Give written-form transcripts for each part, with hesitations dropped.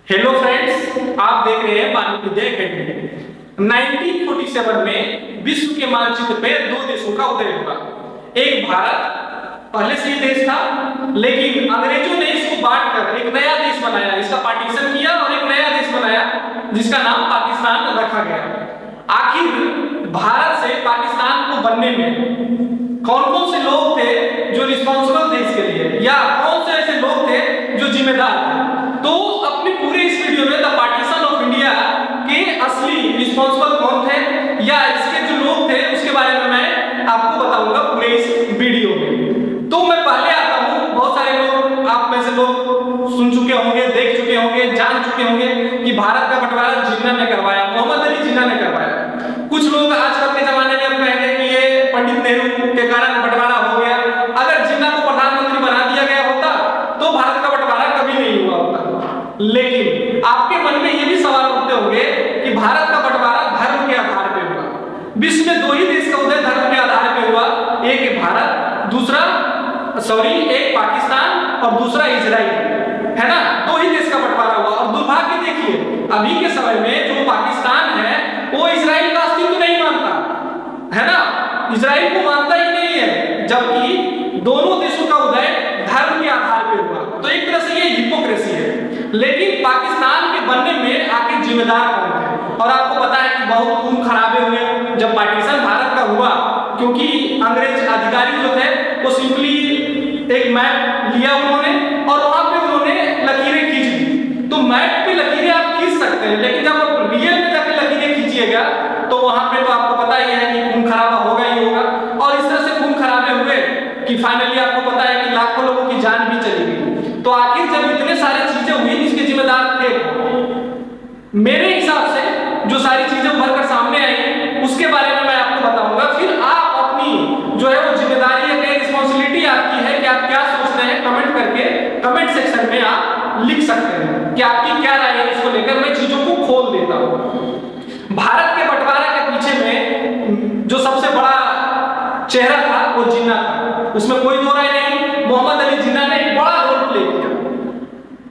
Hello friends, आप देख रहे हैं मानव विद्या एकेडमी। 1947 में विश्व के मानचित्र पे दो देशों का उदय हुआ। एक भारत, पहले से ही देश था, लेकिन अंग्रेजों ने इसको बांटकर एक नया देश बनाया, इसका पार्टीशन किया और एक नया देश बनाया जिसका नाम पाकिस्तान रखा गया। आखिर भारत से पाकिस्तान को बनने में कौन कौन से लोग थे जो रिस्पॉन्सिबल थे इसके लिए, या कौन से ऐसे लोग थे जो जिम्मेदार थे? तो अपने पूरे इस वीडियो में द पार्टीशन ऑफ इंडिया के असली रिस्पॉन्सिबल कौन थे या इसके जो लोग थे उसके बारे में मैं आपको बताऊंगा पूरे इस वीडियो में। तो मैं पहले आता हूं, बहुत सारे लोग आप में से लोग सुन चुके होंगे, देख चुके होंगे, जान चुके होंगे कि भारत का बंटवारा जिन्ना ने करवाया, मोहम्मद अली जिन्ना ने करवाया। कुछ लोग आजकल के जमाने में अब कहेंगे कि ये पंडित नेहरू के कारण बंटवारा हो गया। अगर जिन्ना को प्रधानमंत्री बना दिया गया होता तो भारत का बंटवारा कभी नहीं हुआ होता। लेकिन आपके मन में ये भी सवाल उठते होंगे कि भारत का बंटवारा धर्म के आधार पर हुआ। विश्व में दो ही देश का उदय धर्म के आधार पर हुआ, एक भारत, एक पाकिस्तान और दूसरा इजराइल, है ना। दो ही देश का बंटवारा हुआ। और दुर्भाग्य देखिए, अभी के समय में जो पाकिस्तान है वो इजराइल का अस्तित्व नहीं मानता, है ना, इजराइल को मानता ही नहीं है, जबकि दोनों देशों का उदय धर्म के आधार पर हुआ। तो एक तरह से ये हिपोक्रेसी है। लेकिन पाकिस्तान के बनने में आखिर जिम्मेदार कौन थे? और आपको पता है कि बहुत खून खराबे हुए जब पार्टीशन भारत का हुआ, क्योंकि अंग्रेज अधिकारी जो थे वो सिंपली एक मैप लिया उन्होंने और वहां पे उन्होंने लकीरें खींच दी। तो मैप पे लकीरें आप खींच सकते हैं, लेकिन जब आप रियल में जाके लकीरें खींचिएगा तो वहां पे तो आपको पता ही है कि खून खराबा होगा ही होगा। और इस तरह से खून खराबे हुए कि फाइनली आपको पता है कि लाखों लोगों की जान भी चली गई। तो आखिर जब इतने सारी चीजें हुई, इसके जिम्मेदार थे? मेरे हिसाब से जो सारी चीजें उभर कर सामने आई उसके बारे में मैं आपको बताऊंगा, फिर आप अपनी जो है वो जिम्मेदारी या रिस्पॉन्सिबिलिटी आपकी है कि आप क्या सोचते हैं, कमेंट करके कमेंट सेक्शन में आप लिख सकते हैं कि आपकी क्या राय है इसको लेकर। मैं चीजों को खोल देता हूं। भारत के बंटवारा के पीछे में जो सबसे बड़ा चेहरा था वो जिन्ना था, उसमें कोई दो राय नहीं। मोहम्मद अली जिन्ना ने एक बड़ा रोल प्ले किया।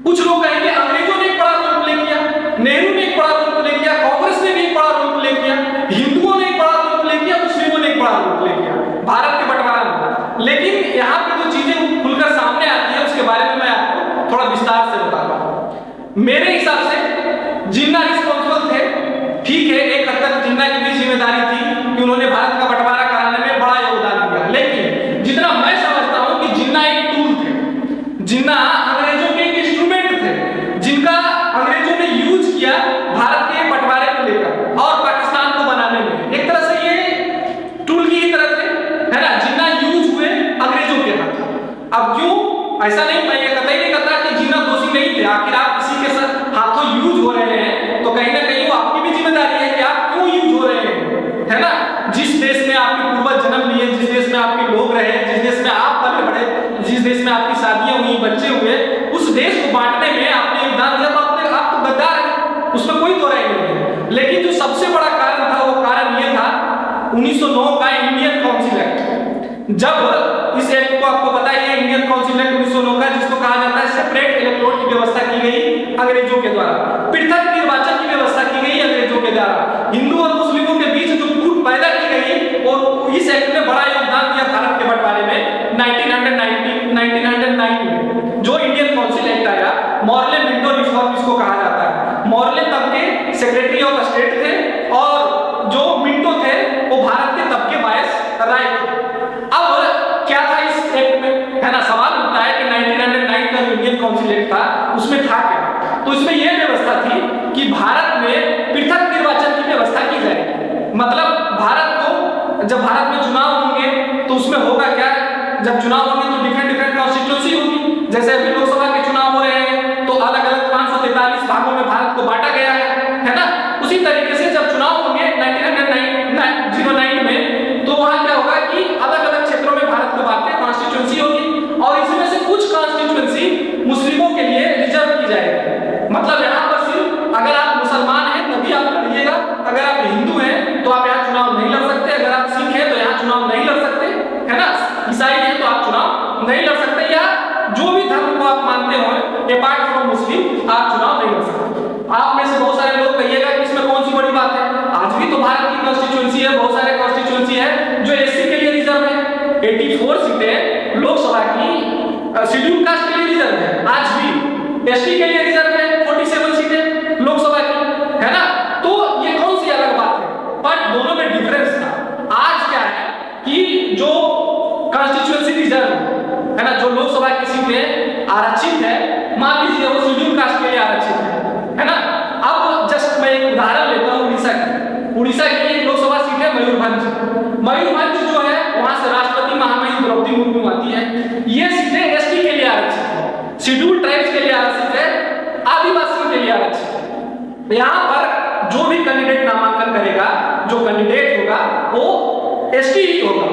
कुछ लोग कहेंगे अंग्रेजों ने एक बड़ा रोल प्ले किया, नेहरू ने एक बड़ा रोल प्ले किया, कांग्रेस ने भी एक बड़ा रोल प्ले किया, हिंदुओं ने एक बड़ा रोल प्ले किया, मुस्लिमों ने एक बड़ा रोल प्ले किया भारत के बंटवारा में। लेकिन यहाँ पे जो चीजें खुलकर सामने आती है उसके बारे में मैं आपको थोड़ा विस्तार से बताता हूँ। मेरे हिसाब से जिन्ना रिस्पॉन्सिबल थे, ठीक है, एक हद तक जिन्ना की भी जिम्मेदारी थी कि उन्होंने भारत का बंटवारा कराने में बड़ा योगदान दिया। लेकिन जितना मैं समझता हूं कि जिन्ना एक टूल थे, जिन्ना अंग्रेजों के एक इंस्ट्रूमेंट थे जिनका अंग्रेजों ने यूज किया भारत के बंटवारे को लेकर और पाकिस्तान को बनाने में। एक तरह से ये टूल की ही तरह थे, है ना। जिन्ना यूज हुए अंग्रेजों के हाथ। अब क्यों ऐसा नहीं, मैं ये कतई नहीं कहता कि जिन्ना दोषी नहीं थे। आखिर आप किसी के साथ हाथों यूज हो रहे हैं तो कहीं ना कहीं वो आपकी भी जिम्मेदारी है कि आप क्यों यूज हो रहे हैं, है ना। जिस देश में आपके पूर्वज जन्म लिए, जिस देश में आपके लोग रहे, जिस देश में आप पले बढ़े, जिस देश में आपकी शादियां हुई, बच्चे हुए, उस देश को बांटने में आपने योगदान दिया। तो आप तो गद्दार हैं, उसमें कोई दो राय नहीं है। लेकिन जो सबसे बड़ा कारण था वो कारण ये था 1909 का इंडियन काउंसिल एक्ट। जब इस एक्ट को आपको पता ही है, इंडियन काउंसिल एक्ट 1909 का, जिसको कहा जाता है सेपरेट इलेक्टोरेट की व्यवस्था की गई अंग्रेजों के द्वारा, पृथक निर्वाचन की व्यवस्था की गई अंग्रेजों के द्वारा, हिंदू और मुस्लिमों के बीच जो फूट पैदा की गई, और इस एक्ट ने बड़ा योगदान दिया भारत के बंटवारे में। 1909 में जो इंडियन काउंसिल एक्ट आया, मॉर्ले मिंटो रिफॉर्म इसको कहा जाता है। मॉर्ले तब के सेक्रेटरी ऑफ स्टेट थे और जो मिंटो थे वो भारत के तब के वायसराय थे। अब क्या था इस एक्ट में, है ना, सवाल उठता है कि 1909 का जो इंडियन काउंसिल एक्ट था उसमें था क्या? तो इसमें यह व्यवस्था थी कि भारत में पृथक निर्वाचन की व्यवस्था की जाएगी। मतलब भारत को, जब भारत में चुनाव होंगे तो उसमें होगा क्या, जब चुनाव होंगे तो डिफरेंट कॉन्स्टिट्यूंसी होगी। जैसे अभी लोकसभा के चुनाव हो रहे हैं तो अलग अलग 543 भागों में भारत को बांटा गया है ना। उसी तरीके से जब चुनाव होंगे 1909 84 सीटें लोकसभा की शेड्यूल कास्ट के लिए रिजर्व है, आज भी एसटी के लिए रिजर्व है 47 सीटें लोकसभा की, है ना। तो ये कौन सी अलग बात है, बट दोनों में डिफरेंस था। आज क्या है कि जो कॉन्स्टिट्यूएंसी रिजर्व है ना, जो लोकसभा की सीटें आरक्षित है, मान लीजिए वो शेड्यूल कास्ट के लिए आरक्षित है ना। अब जस्ट मैं एक उदाहरण लेता हूँ उड़ीसा की एक लोकसभा सीट है मयूरभंज जो है, वहां से राष्ट्रपति महामहिम द्रौपदी मुर्मू आती है। ये सीटें एसटी के लिए आरक्षित है, शेड्यूल ट्राइब्स के लिए आरक्षित है, आदिवासियों के लिए आरक्षित है। यहाँ पर जो भी कैंडिडेट नामांकन करेगा, जो कैंडिडेट होगा वो एसटी ही होगा।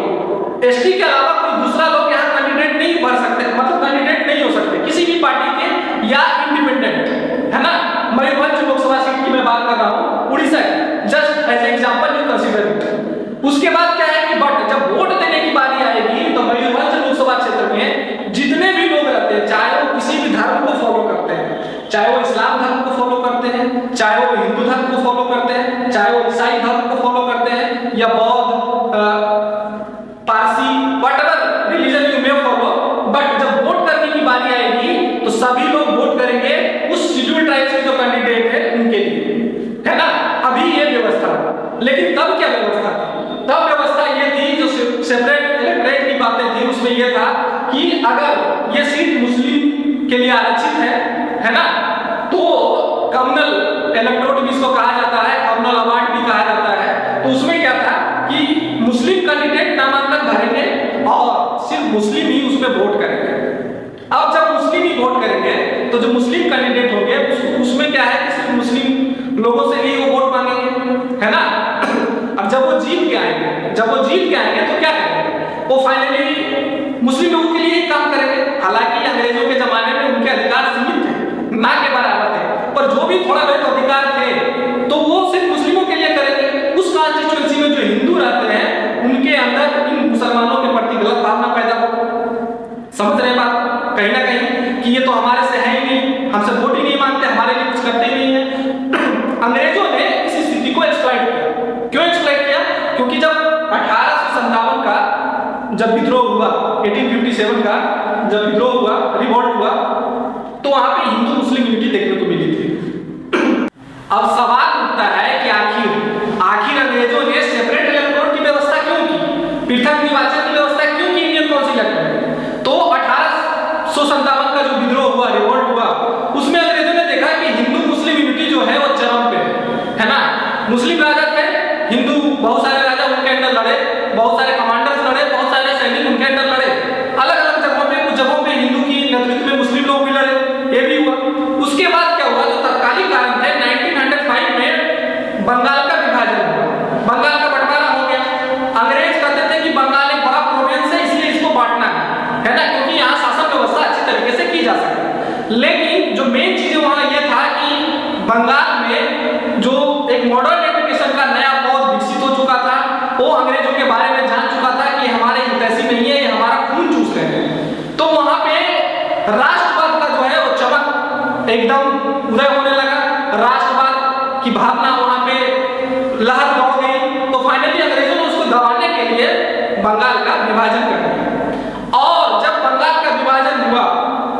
एसटी के अलावा कोई दूसरा लोग यहाँ कैंडिडेट नहीं भर सकते, मतलब कैंडिडेट नहीं हो सकते किसी भी पार्टी के या इंडिपेंडेंट, है ना। मयूरभंज लोकसभा सीट की मैं बात कर रहा हूँ, उड़ीसा की, just as example you consider it. उसके बाद क्या है कि बट जब वोट देने की बारी आएगी तो मयूरभंज लोकसभा क्षेत्र में जितने भी लोग रहते हैं, चाहे वो किसी भी धर्म को फॉलो करते हैं, चाहे वो इस्लाम धर्म को फॉलो करते हैं, चाहे वो हिंदू धर्म को फॉलो करते हैं, चाहे वो ईसाई धर्म को फॉलो करते हैं, या बौद्ध, Parsi, whatever religion you may follow, but जब वोट करने की बारी आएगी तो सभी लोग वोट करेंगे उस शेड्यूल ट्राइब्स के जो कैंडिडेट है उनके लिए, है ना। अभी ये व्यवस्था है, लेकिन तब क्या व्यवस्था थी? तब व्यवस्था ये थी, जो सेपरेट इलेक्टोरेट की बातें थी, उसमें ये था कि अगर ये सीट मुस्लिम के लिए आरक्षित है ना, तो कम्युनल इलेक्टोरेट भी इसको कहा जाता है, कम्युनल अवार्ड भी कहा जाता है। तो उसमें क्या था कि मुस्लिम कैंडिडेट नामांकन भरेंगे और सिर्फ मुस्लिम ही उसमें वोट करेंगे। अब जब मुस्लिम ही वोट करेंगे तो जो मुस्लिम कैंडिडेट होंगे उसमें क्या है कि सिर्फ मुस्लिम लोगों से ही वो वोट मांगेंगे, है ना। अब जब वो जीत के आएंगे तो क्या करेंगे, वो फाइनली मुस्लिम लोगों के लिए ही काम करेंगे। हालांकि अंग्रेजों के जमाने में उनके अधिकार सीमित थे, ना के बराबर थे, पर जो भी थोड़ा बहुत अधिकार थे तो वो सिर्फ मुस्लिमों के लिए करेंगे। उस कॉन्स्टिट्यूएंसी में जो हिंदू रहते हैं उनके अंदर इन मुसलमानों के प्रति गलत भावना पैदा होगी। समझ रहे बात कहीं ना कहीं कि ये तो हमारे से है ही नहीं, हमसे वोट ही नहीं मांगते, हमारे लिए कुछ करते ही नहीं है। अंग्रेजों ने इस स्थिति को एक्सप्लॉइट किया। क्यों एक्सप्लॉइट किया? क्योंकि जब 1857 का जब विद्रोह हुआ, 1857 का जब विद्रोह हुआ, रिवोल्ट हुआ, तो वहां पे हिंदू मुस्लिम यूनिटी देखने को मिली थी। अब सवाल उठता है कि आखिर अंग्रेजों ने सेपरेट इलेक्टोरेट की व्यवस्था क्यों की, पृथक निर्वाचन की व्यवस्था क्यों की इंडियन काउंसिल एक्ट में? तो 1857 का जो विद्रोह हुआ, रिवोल्ट हुआ, उसमें अंग्रेजों ने देखा कि हिंदू मुस्लिम यूनिटी जो है वो चरम पे है ना। मुस्लिम राजा थे, हिंदू बहुत सारे राजा उनके अंदर लड़े, बहुत सारे कमांडर्स लड़े, बहुत सारे सैनिक उनके अंदर लड़े, अलग अलग जगहों पे, कुछ जगहों पे हिंदू की नेतृत्व में मुस्लिम लोग भी लड़े, ये भी हुआ। उसके बाद क्या हुआ, जो तत्कालीन कारण थे, 1905 में बंगाल का विभाजन हुआ, बंगाल का बंटवारा हो गया। अंग्रेज कहते थे कि बंगाल एक बड़ा प्रोविंस है, इसलिए इसको बांटना है ना, क्योंकि यहाँ शासन व्यवस्था अच्छी तरीके से की जा सके। लेकिन जो मेन चीज वहां ये था कि बंगाल में जो एक मॉडर्न एजुकेशन का नया पौध विकसित हो चुका था, वो अंग्रेजों के बारे में जान चुका था कि हमारे हितैषी नहीं है, ये हमारा खून चूस रहे हैं। तो वहां पे राष्ट्रवाद का जो है वो चमक एकदम उदय होने लगा, राष्ट्रवाद की भावना वहां पे लहर दौड़ गई। तो फाइनली अंग्रेजों ने उसको दबाने के लिए बंगाल का विभाजन कर दिया। और जब बंगाल का विभाजन हुआ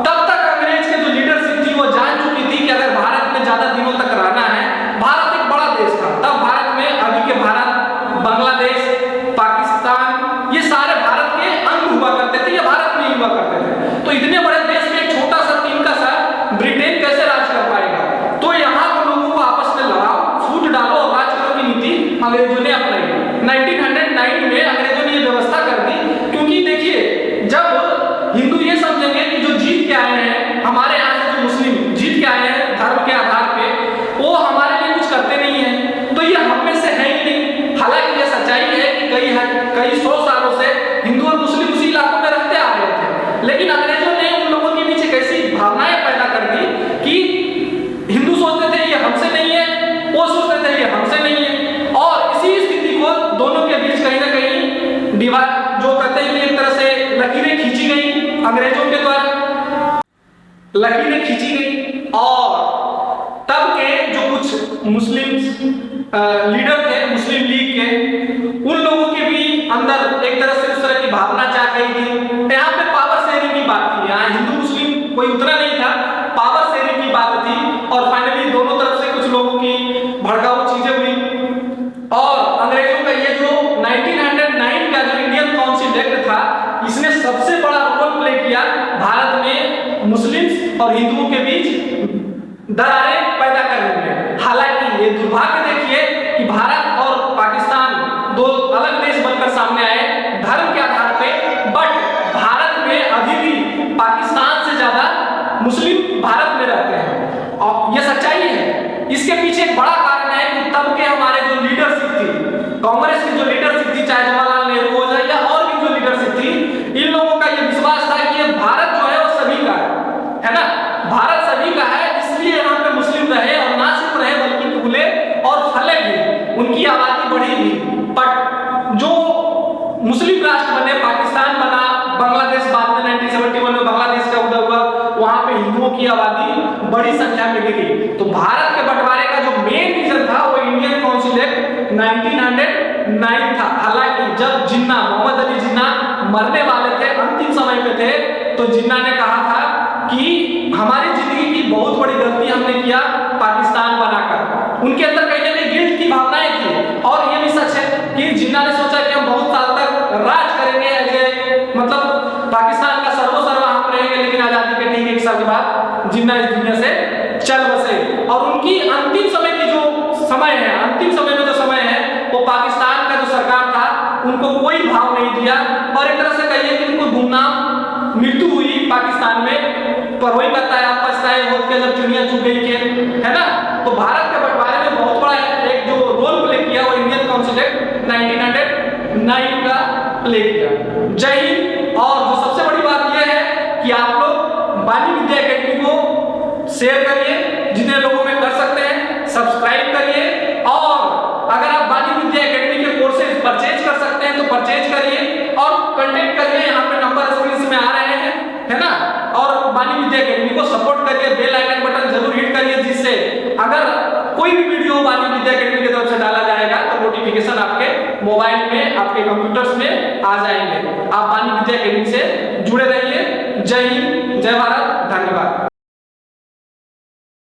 तब तक अंग्रेज के जो लीडरशिप थी वो जान चुकी थी कि अगर भारत में ज्यादा दिनों तक रहना है, भारत एक बड़ा देश था तब, भारत में अभी के भारत, बांग्लादेश, पाकिस्तान, ये सारे भारत के अंग हुआ करते थे, ये भारत में ही हुआ करते थे। तो इतने बड़े देश में एक छोटा सा तिनका सा ब्रिटेन कैसे राज कर पाएगा? तो यहाँ के लोगों को आपस में लड़ाओ, फूट डालो और राज करो की नीति अंग्रेजों ने अपनाई। 1909 में अंग्रेजों ने ये व्यवस्था कर दी, क्योंकि देखिए जब हिंदू ये समझेंगे कि जो जीत के आए हैं, हमारे यहाँ से जो मुस्लिम जीत के आए हैं धर्म के आधार पे, वो हमारे लिए कुछ करते नहीं है, तो ये हम में से है ही नहीं। हालांकि ये सच्चाई है कि कई 100 सालों से हिंदू और मुस्लिम उसी इलाकों में रहते आ रहे थे, लेकिन अंग्रेजों ने उन लोगों के बीच एक ऐसी भावनाएं पैदा कर दी कि हिंदू सोचते थे ये हमसे नहीं है, वो सोचते थे ये हमसे नहीं है, और इसी स्थिति को दोनों के बीच कहीं ना कहीं डिवाइड, जो कहते हैं कि एक तरह से लकीरें खींची गई अंग्रेजों के द्वारा, लकीरें खींची गई। और तब के जो कुछ मुस्लिम लीडर थे मुस्लिम लीग के, उन लोगों के भी अंदर एक तरह से उस तरह की भावना जाग गई थी। यहाँ पे पावर शेयरिंग की बात थी, यहाँ हिंदू मुस्लिम कोई उतना नहीं था, पावर शेयरिंग की बात थी। और फाइनली दोनों तरफ से कुछ लोगों की भड़काऊ चीजें हुई और अंग्रेजों का ये जो 1909 का जो इंडियन काउंसिल एक्ट था, इसने सबसे बड़ा रोल प्ले किया भारत में मुस्लिम्स और हिंदुओं के बीच दरारें पैदा करने में। हालांकि ये दुर्भाग्य देखिए कि भारत और पाकिस्तान दो अलग देश बनकर सामने आए धर्म के आधार पे, बट भारत में अभी भी पाकिस्तान से ज्यादा मुस्लिम भारत में रहते हैं और ये सच्चाई है। इसके पीछे एक बड़ा कारण है कि तब के हमारे जो लीडरशिप थी, कांग्रेस की जो लीडरशिप थी, चाहे जवाहरलाल नेहरू हो जाए या और भी जो लीडरशिप थी, इन लोगों का ये विश्वास था कि ये भारत जो है वो सभी का है ना, भारत सभी का है, इसलिए यहाँ पे मुस्लिम रहे और ना सिर्फ रहे बल्कि फूले और फले भी, उनकी आबादी बढ़ी भी। बट जो मुस्लिम राष्ट्र बने, पाकिस्तान बना, बांग्लादेश बाद में 1971 में बांग्लादेश का उदय हुआ, वहां पे हिंदुओं की आबादी बड़ी संख्या में गिरी। तो भारत के बंटवारे का जो मेन रीजन था वो इंडियन काउंसिल एक्ट 1909 था। हालांकि जब जिन्ना, मोहम्मद अली जिन्ना मरने वाले थे, अंतिम समय पे थे, तो जिन्ना ने कहा था कि हमारी जिंदगी की बहुत बड़ी गलती हमने किया पाकिस्तान बनाकर। उनके अंदर कहीं ना कहीं गिल्ट की भावनाएं थी और ये भी सच है कि जिन्ना ने सोचा कि हम बहुत साल तक राज करेंगे, मतलब पाकिस्तान का सर्वोसर्वा हम रहेंगे, लेकिन आजादी के ठीक 1 साल के बाद जिन्ना इस दुनिया से चल बसे। और उनकी अंतिम समय की जो समय है, अंतिम समय में जो समय है, वो पाकिस्तान का जो सरकार था उनको कोई भाव नहीं दिया और एक तरह से कहिए कि उनको गुमनाम मृत्यु हुई पाकिस्तान में। पर वही कहता है आप पछताए होत के जब चिड़िया चुग गई के, है ना। तो भारत के बंटवारे में बहुत बड़ा एक जो रोल प्ले किया वो इंडियन काउंसिल एक्ट 1909 का प्ले किया। जय हिंद। और जो सबसे बड़ी बात यह है कि आप लोग बानी विद्या एकेडमी को शेयर करिए, जितने लोगों में कर सकते हैं सब्सक्राइब करिए, और अगर आप बानी विद्या एकेडमी के कोर्सेज परचेज कर सकते हैं तो परचेज करिए और कांटेक्ट करिए, यहाँ पे नंबर स्क्रीन में आ रहे हैं, है ना। और बानी विद्या एकेडमी को सपोर्ट करिए, बेल आइकन बटन जरूर हिट करिए, जिससे अगर कोई भी वीडियो बानी विद्या एकेडमी की तरफ से डाला जाएगा तो नोटिफिकेशन आपके मोबाइल में, आपके कंप्यूटर्स में आ जाएंगे। आप बानी विद्या एकेडमी से जुड़े रहिए। जय हिंद, जय भारत, धन्यवाद।